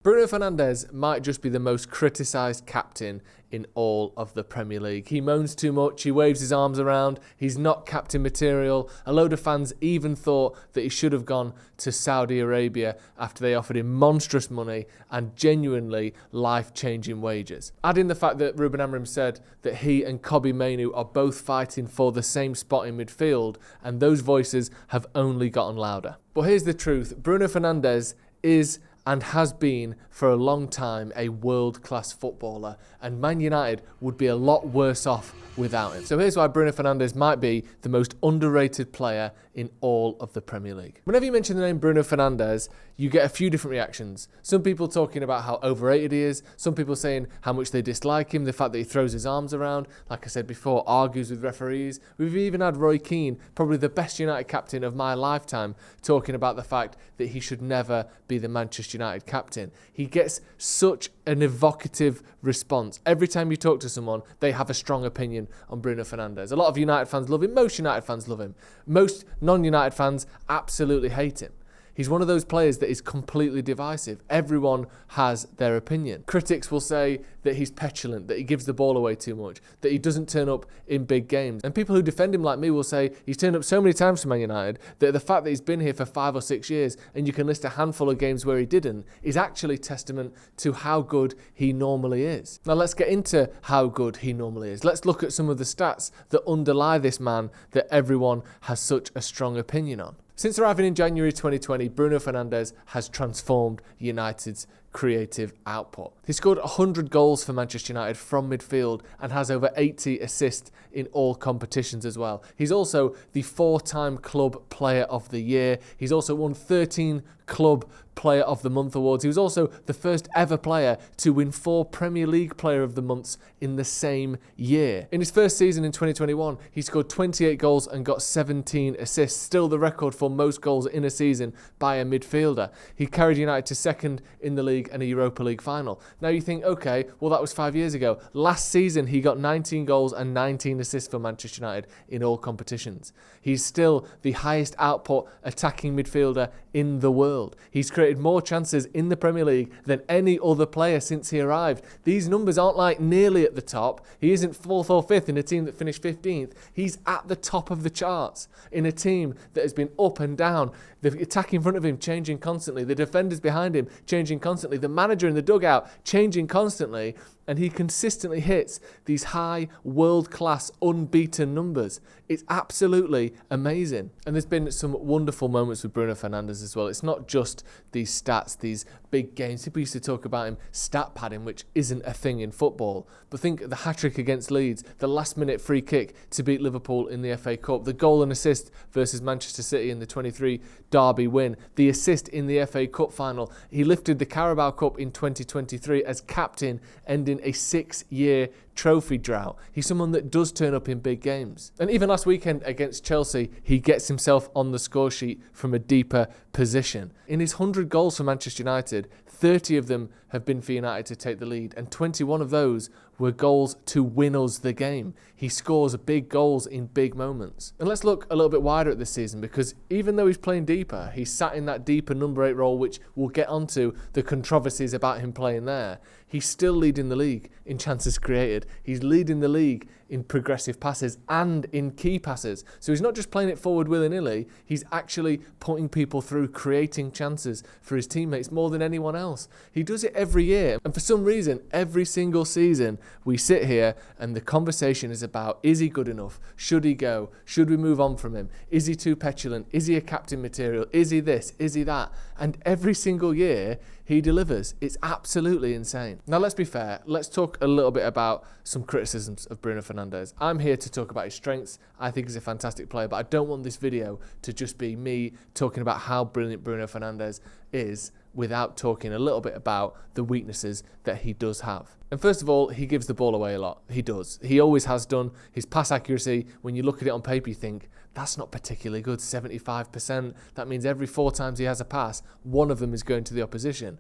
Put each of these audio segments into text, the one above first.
Bruno Fernandes might just be the most criticised captain in all of the Premier League. He moans too much, he waves his arms around, he's not captain material. A load of fans even thought that he should have gone to Saudi Arabia after they offered him monstrous money and genuinely life-changing wages. Add in the fact that Ruben Amorim said that he and Mainoo are both fighting for the same spot in midfield, and those voices have only gotten louder. But here's the truth, Bruno Fernandes is and has been for a long time a world-class footballer, and Man United would be a lot worse off without him. So here's why Bruno Fernandes might be the most underrated player in all of the Premier League. Whenever you mention the name Bruno Fernandes, you get a few different reactions. Some people talking about how overrated he is, some people saying how much they dislike him, the fact that he throws his arms around, like I said before, argues with referees. We've even had Roy Keane, probably the best United captain of my lifetime, talking about the fact that he should never be the Manchester United captain. He gets such an evocative response. Every time you talk to someone, they have a strong opinion on Bruno Fernandes. A lot of United fans love him. Most United fans love him. Most non-United fans absolutely hate him. He's one of those players that is completely divisive. Everyone has their opinion. Critics will say that he's petulant, that he gives the ball away too much, that he doesn't turn up in big games. And people who defend him like me will say he's turned up so many times for Man United that the fact that he's been here for 5 or 6 years and you can list a handful of games where he didn't is actually testament to how good he normally is. Now let's get into how good he normally is. Let's look at some of the stats that underlie this man that everyone has such a strong opinion on. Since arriving in January 2020, Bruno Fernandes has transformed United's creative output. He scored 100 goals for Manchester United from midfield and has over 80 assists in all competitions as well. He's also the 4-time Club Player of the Year. He's also won 13 Club Player of the Month awards. He was also the first ever player to win 4 Premier League Player of the Months in the same year. In his first season in 2021, he scored 28 goals and got 17 assists, still the record for most goals in a season by a midfielder. He carried United to second in the league and a Europa League final. Now you think, okay, well that was 5 years ago. Last season he got 19 goals and 19 assists for Manchester United in all competitions. He's still the highest output attacking midfielder in the world. He's created more chances in the Premier League than any other player since he arrived. These numbers aren't like nearly at the top. He isn't 4th or 5th in a team that finished 15th. He's at the top of the charts in a team that has been up and down. The attack in front of him changing constantly. The defenders behind him changing constantly. The manager in the dugout changing constantly. And he consistently hits these high, world-class, unbeaten numbers. It's absolutely amazing. And there's been some wonderful moments with Bruno Fernandes as well. It's not just these stats, these big games. People used to talk about him stat padding, which isn't a thing in football. But think the hat-trick against Leeds, the last-minute free kick to beat Liverpool in the FA Cup, the goal and assist versus Manchester City in the 23 Derby win, the assist in the FA Cup final. He lifted the Carabao Cup in 2023 as captain, ending a 6-year trophy drought. He's someone that does turn up in big games. And even last weekend against Chelsea, he gets himself on the score sheet from a deeper position. In his 100 goals for Manchester United, 30 of them have been for United to take the lead, and 21 of those were goals to win us the game. He scores big goals in big moments. And let's look a little bit wider at this season, because even though he's playing deeper, he's sat in that deeper number 8 role, which we'll get onto the controversies about him playing there. He's still leading the league in chances created. He's leading the league in progressive passes and in key passes. So he's not just playing it forward willy-nilly, he's actually putting people through, creating chances for his teammates more than anyone else. He does it every year. And for some reason, every single season, we sit here and the conversation is about, is he good enough? Should he go? Should we move on from him? Is he too petulant? Is he a captain material? Is he this? Is he that? And every single year, he delivers. It's absolutely insane. Now, let's be fair. Let's talk a little bit about some criticisms of Bruno Fernandes. I'm here to talk about his strengths. I think he's a fantastic player, but I don't want this video to just be me talking about how brilliant Bruno Fernandes is without talking a little bit about the weaknesses that he does have. And first of all, he gives the ball away a lot. He does. He always has done. His pass accuracy, when you look at it on paper, you think, that's not particularly good, 75%. That means every 4 times he has a pass, 1 of them is going to the opposition.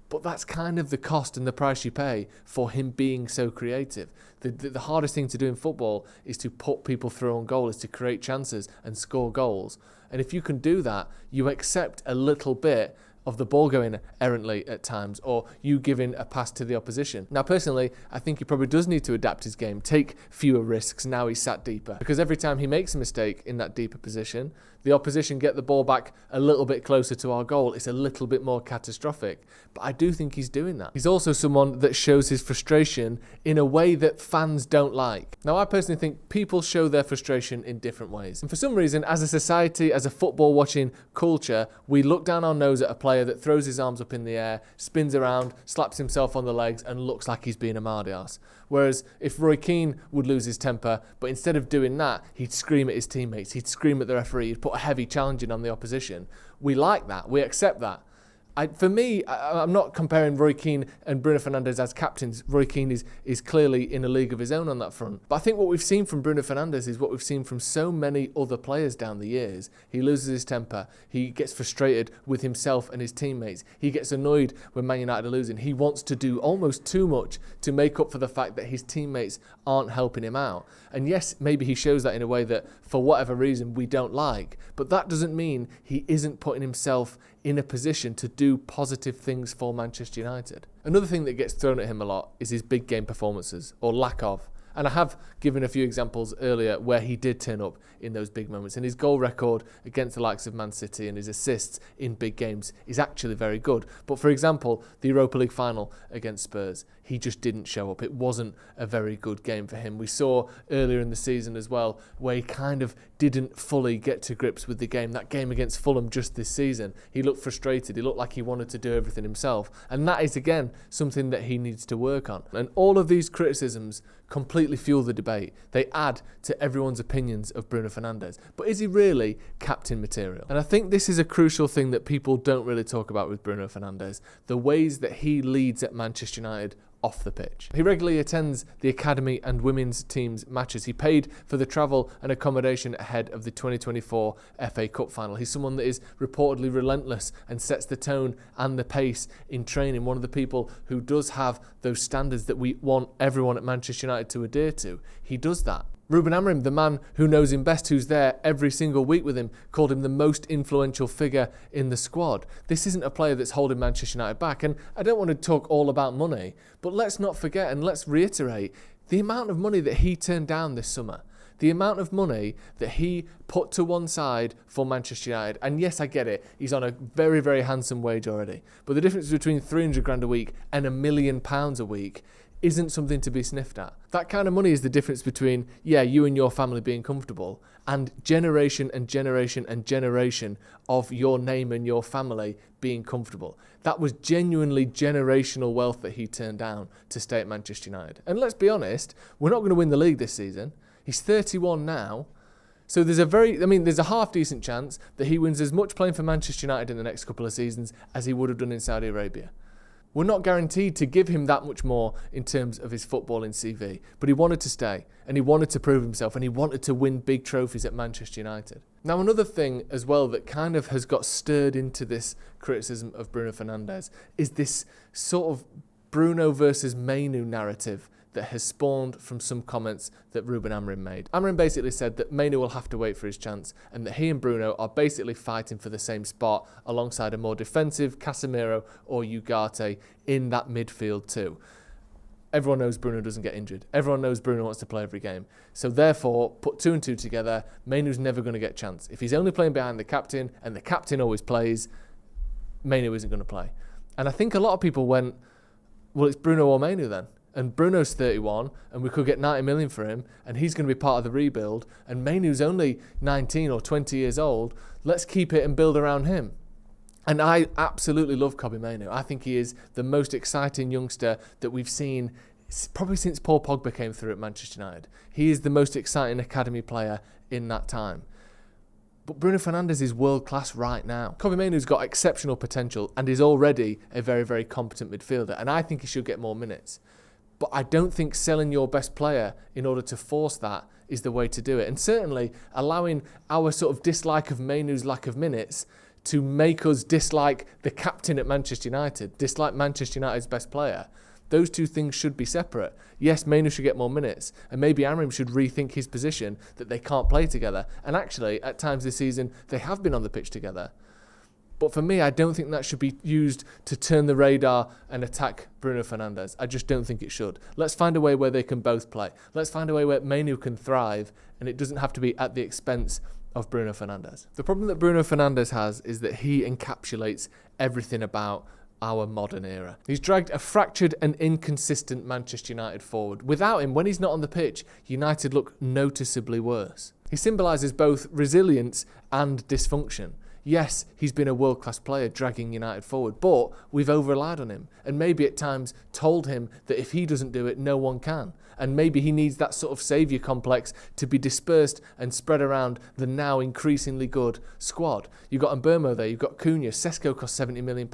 But that's kind of the cost and the price you pay for him being so creative. The hardest thing to do in football is to put people through on goal, is to create chances and score goals. And if you can do that, you accept a little bit of the ball going errantly at times, or you giving a pass to the opposition. Now, personally, I think he probably does need to adapt his game, take fewer risks now he's sat deeper, because every time he makes a mistake in that deeper position, the opposition get the ball back a little bit closer to our goal. It's a little bit more catastrophic. But I do think he's doing that. He's also someone that shows his frustration in a way that fans don't like. Now, I personally think people show their frustration in different ways. And for some reason, as a society, as a football watching culture, we look down our nose at a player that throws his arms up in the air, spins around, slaps himself on the legs, and looks like he's being a mardy arse. Whereas if Roy Keane would lose his temper, but instead of doing that, he'd scream at his teammates, he'd scream at the referee, he'd put a heavy challenge in on the opposition. We like that. We accept that. For me, I'm not comparing Roy Keane and Bruno Fernandes as captains. Roy Keane is clearly in a league of his own on that front. But I think what we've seen from Bruno Fernandes is what we've seen from so many other players down the years. He loses his temper. He gets frustrated with himself and his teammates. He gets annoyed when Man United are losing. He wants to do almost too much to make up for the fact that his teammates aren't helping him out. And yes, maybe he shows that in a way that, for whatever reason, we don't like. But that doesn't mean he isn't putting himself in a position to do positive things for Manchester United. Another thing that gets thrown at him a lot is his big game performances, or lack of. And I have given a few examples earlier where he did turn up in those big moments. And his goal record against the likes of Man City and his assists in big games is actually very good. But for example, the Europa League final against Spurs, he just didn't show up. It wasn't a very good game for him. We saw earlier in the season as well where he kind of didn't fully get to grips with the game. That game against Fulham just this season, he looked frustrated. He looked like he wanted to do everything himself. And that is, again, something that he needs to work on. And all of these criticisms completely fuel the debate. They add to everyone's opinions of Bruno Fernandes. But is he really captain material? And I think this is a crucial thing that people don't really talk about with Bruno Fernandes, the ways that he leads at Manchester United off the pitch. He regularly attends the academy and women's teams matches. He paid for the travel and accommodation ahead of the 2024 FA Cup final. He's someone that is reportedly relentless and sets the tone and the pace in training. One of the people who does have those standards that we want everyone at Manchester United to adhere to. He does that. Ruben Amorim, the man who knows him best, who's there every single week with him, called him the most influential figure in the squad. This isn't a player that's holding Manchester United back. And I don't want to talk all about money, but let's not forget and let's reiterate the amount of money that he turned down this summer. The amount of money that he put to one side for Manchester United. And yes, I get it. He's on a very, very handsome wage already. But the difference between 300 grand a week and £1 million a week isn't something to be sniffed at. That kind of money is the difference between, you and your family being comfortable, and generation and generation and generation of your name and your family being comfortable. That was genuinely generational wealth that he turned down to stay at Manchester United. And let's be honest, we're not going to win the league this season. He's 31 now. So there's a half decent chance that he wins as much playing for Manchester United in the next couple of seasons as he would have done in Saudi Arabia. We're not guaranteed to give him that much more in terms of his footballing CV, but he wanted to stay and he wanted to prove himself and he wanted to win big trophies at Manchester United. Now, another thing as well that kind of has got stirred into this criticism of Bruno Fernandes is this sort of Bruno versus Mainoo narrative that has spawned from some comments that Ruben Amorim made. Amorim basically said that Mainoo will have to wait for his chance and that he and Bruno are basically fighting for the same spot alongside a more defensive Casemiro or Ugarte in that midfield too. Everyone knows Bruno doesn't get injured. Everyone knows Bruno wants to play every game. So therefore, put 2 and 2 together, Mainoo's never going to get a chance. If he's only playing behind the captain and the captain always plays, Mainoo isn't going to play. And I think a lot of people went, well, it's Bruno or Mainoo then. And Bruno's 31, and we could get 90 million for him, and he's going to be part of the rebuild, and Mainoo's only 19 or 20 years old. Let's keep it and build around him. And I absolutely love Kobbie Mainoo. I think he is the most exciting youngster that we've seen probably since Paul Pogba came through at Manchester United. He is the most exciting academy player in that time. But Bruno Fernandes is world-class right now. Kobbie Mainoo's got exceptional potential and is already a very, very competent midfielder, and I think he should get more minutes. But I don't think selling your best player in order to force that is the way to do it. And certainly allowing our sort of dislike of Mainoo's lack of minutes to make us dislike the captain at Manchester United, dislike Manchester United's best player. Those two things should be separate. Yes, Mainoo should get more minutes, and maybe Amorim should rethink his position that they can't play together. And actually, at times this season, they have been on the pitch together. But for me, I don't think that should be used to turn the radar and attack Bruno Fernandes. I just don't think it should. Let's find a way where they can both play. Let's find a way where Mainoo can thrive, and it doesn't have to be at the expense of Bruno Fernandes. The problem that Bruno Fernandes has is that he encapsulates everything about our modern era. He's dragged a fractured and inconsistent Manchester United forward. Without him, when he's not on the pitch, United look noticeably worse. He symbolises both resilience and dysfunction. Yes, he's been a world-class player dragging United forward, but we've over-relied on him and maybe at times told him that if he doesn't do it, no one can. And maybe he needs that sort of saviour complex to be dispersed and spread around the now increasingly good squad. You've got Mbeumo there, you've got Cunha, Sesko costs £70 million.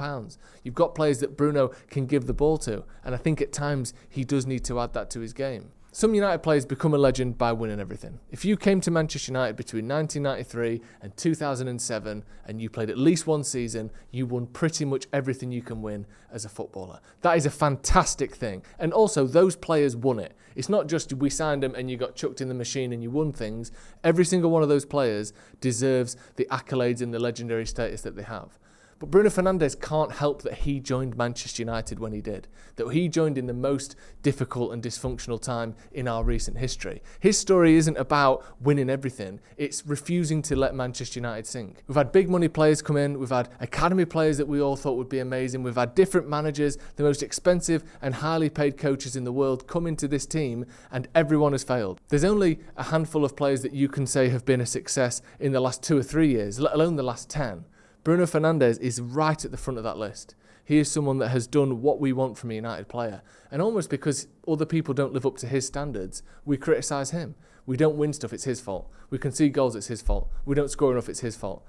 You've got players that Bruno can give the ball to, and I think at times he does need to add that to his game. Some United players become a legend by winning everything. If you came to Manchester United between 1993 and 2007 and you played at least one season, you won pretty much everything you can win as a footballer. That is a fantastic thing. And also, those players won it. It's not just we signed them and you got chucked in the machine and you won things. Every single one of those players deserves the accolades and the legendary status that they have. But Bruno Fernandes can't help that he joined Manchester United when he did, that he joined in the most difficult and dysfunctional time in our recent history. His story isn't about winning everything, it's refusing to let Manchester United sink. We've had big money players come in, we've had academy players that we all thought would be amazing, we've had different managers, the most expensive and highly paid coaches in the world come into this team, and everyone has failed. There's only a handful of players that you can say have been a success in the last 2 or 3 years, let alone the last 10. Bruno Fernandes is right at the front of that list. He is someone that has done what we want from a United player. And almost because other people don't live up to his standards, we criticise him. We don't win stuff, it's his fault. We concede goals, it's his fault. We don't score enough, it's his fault.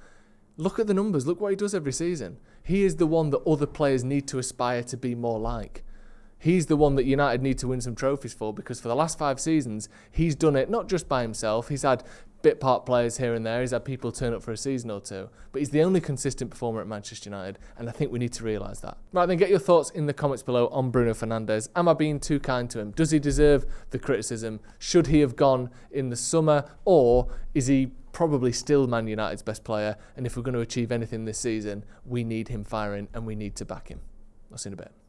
Look at the numbers, look what he does every season. He is the one that other players need to aspire to be more like. He's the one that United need to win some trophies for, because for the last 5 seasons, he's done it not just by himself. He's had bit part players here and there. He's had people turn up for a season or two. But he's the only consistent performer at Manchester United, and I think we need to realise that. Right, then get your thoughts in the comments below on Bruno Fernandes. Am I being too kind to him? Does he deserve the criticism? Should he have gone in the summer? Or is he probably still Man United's best player? And if we're going to achieve anything this season, we need him firing and we need to back him. I'll see you in a bit.